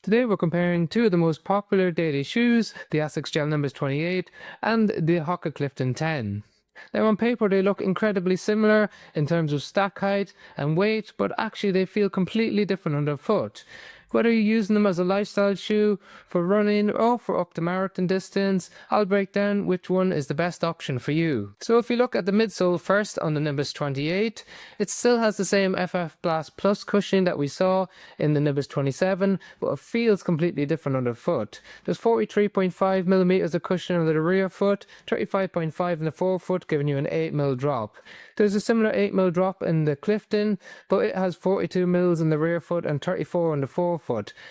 Today we're comparing two of the most popular daily shoes, the ASICS Gel-Nimbus 28 and the Hoka Clifton 10. Now on paper they look incredibly similar in terms of stack height and weight, but actually they feel completely different underfoot. Whether you're using them as a lifestyle shoe, for running or for up to marathon distance, I'll break down which one is the best option for you. So if you look at the midsole first on the Nimbus 28, it still has the same FF Blast Plus cushioning that we saw in the Nimbus 27, but it feels completely different underfoot. There's 43.5 millimeters of cushion under the rear foot, 35.5 in the forefoot, giving you an 8mm drop. There's a similar 8mm drop in the Clifton, but it has 42 mils in the rear foot and 34 in the forefoot.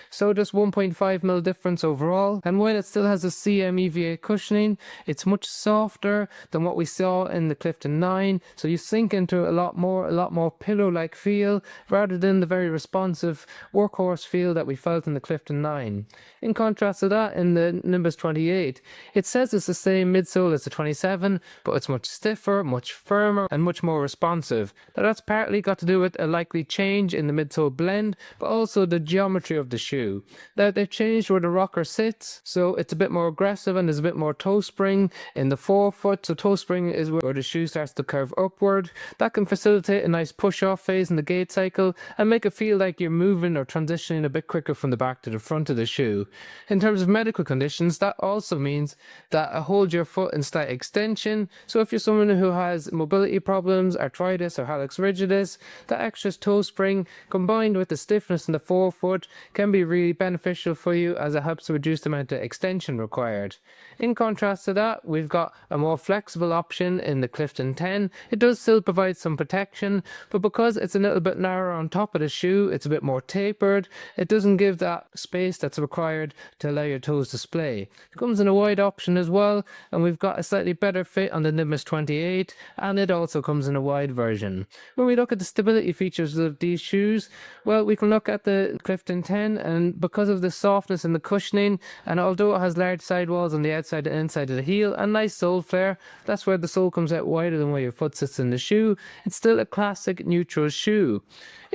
So just 1.5mm difference overall. And while it still has a CM EVA cushioning, it's much softer than what we saw in the Clifton 9. So you sink into a lot more pillow-like feel, rather than the very responsive workhorse feel that we felt in the Clifton 9. In contrast to that, in the Nimbus 28, it says it's the same midsole as the 27, but it's much stiffer, much firmer, and much more responsive. Now that's partly got to do with a likely change in the midsole blend, but also the geometry of the shoe. Now they've changed where the rocker sits, so it's a bit more aggressive and there's a bit more toe spring in the forefoot. So toe spring is where the shoe starts to curve upward. That can facilitate a nice push-off phase in the gait cycle and make it feel like you're moving or transitioning a bit quicker from the back to the front of the shoe. In terms of medical conditions, that also means that it holds your foot in slight extension. So if you're someone who has mobility problems, arthritis or hallux rigidus, that extra toe spring combined with the stiffness in the forefoot can be really beneficial for you, as it helps to reduce the amount of extension required. In contrast to that, we've got a more flexible option in the Clifton 10. It does still provide some protection, but because it's a little bit narrower on top of the shoe, it's a bit more tapered. It doesn't give that space that's required to allow your toes to splay. It comes in a wide option as well, and we've got a slightly better fit on the Nimbus 28, and it also comes in a wide version. When we look at the stability features of these shoes, well, we can look at the Clifton 10, and because of the softness in the cushioning, and although it has large sidewalls on the outside and inside of the heel and nice sole flare, that's where the sole comes out wider than where your foot sits in the shoe, it's still a classic neutral shoe.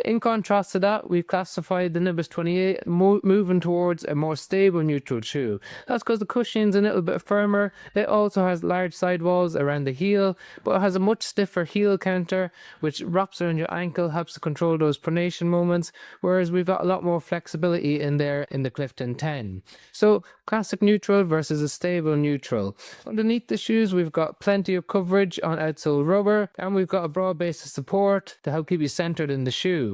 In contrast to that, we've classified the Nimbus 28 moving towards a more stable neutral shoe. That's because the cushioning's a little bit firmer. It also has large sidewalls around the heel, but it has a much stiffer heel counter, which wraps around your ankle, helps to control those pronation moments, whereas we've got a lot more flexibility in there in the Clifton 10. So classic neutral versus a stable neutral. Underneath the shoes, we've got plenty of coverage on outsole rubber, and we've got a broad base of support to help keep you centered in the shoe.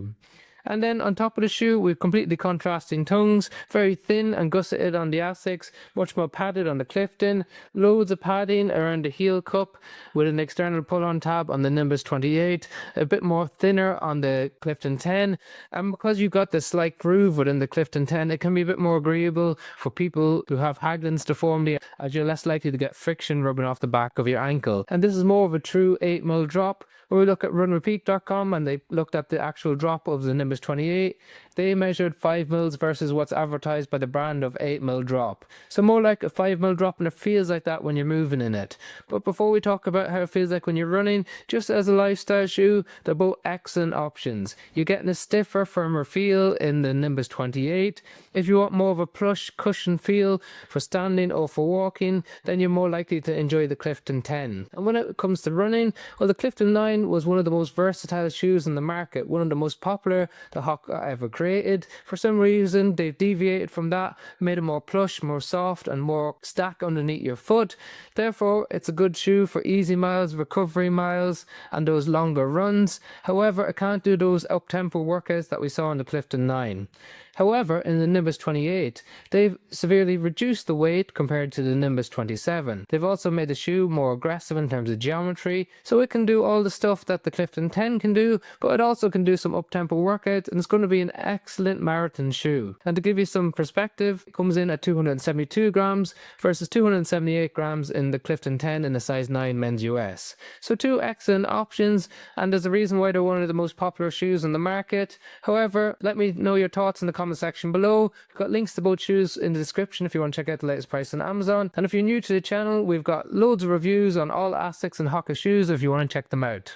And then on top of the shoe, we've completely contrasting tongues, very thin and gusseted on the Asics, much more padded on the Clifton, loads of padding around the heel cup with an external pull-on tab on the Nimbus 28, a bit more thinner on the Clifton 10, and because you've got the slight groove within the Clifton 10, it can be a bit more agreeable for people who have Haglund's deformity, as you're less likely to get friction rubbing off the back of your ankle. And this is more of a true 8mm drop. When we look at runrepeat.com and they looked at the actual drop of the Nimbus 28, they measured 5mm versus what's advertised by the brand of 8mm drop. So more like a 5mm drop, and it feels like that when you're moving in it. But before we talk about how it feels like when you're running, just as a lifestyle shoe, they're both excellent options. You're getting a stiffer, firmer feel in the Nimbus 28. If you want more of a plush cushion feel for standing or for walking, then you're more likely to enjoy the Clifton 10. And when it comes to running, well, the Clifton 9 was one of the most versatile shoes in the market, one of the most popular the Hoka ever created. For some reason, they've deviated from that, made it more plush, more soft, and more stack underneath your foot. Therefore, it's a good shoe for easy miles, recovery miles, and those longer runs. However, it can't do those up-tempo workouts that we saw in the Clifton 9. However, in the Nimbus 28, they've severely reduced the weight compared to the Nimbus 27. They've also made the shoe more aggressive in terms of geometry, so it can do all the stuff that the Clifton 10 can do, but it also can do some up-tempo workouts, and it's going to be an excellent marathon shoe. And to give you some perspective, it comes in at 272 grams versus 278 grams in the Clifton 10 in a size 9 men's US. So two excellent options, and there's a reason why they're one of the most popular shoes on the market. However, let me know your thoughts in the comments section below. We've got links to both shoes in the description if you want to check out the latest price on Amazon. And if you're new to the channel, we've got loads of reviews on all Asics and Hoka shoes if you want to check them out.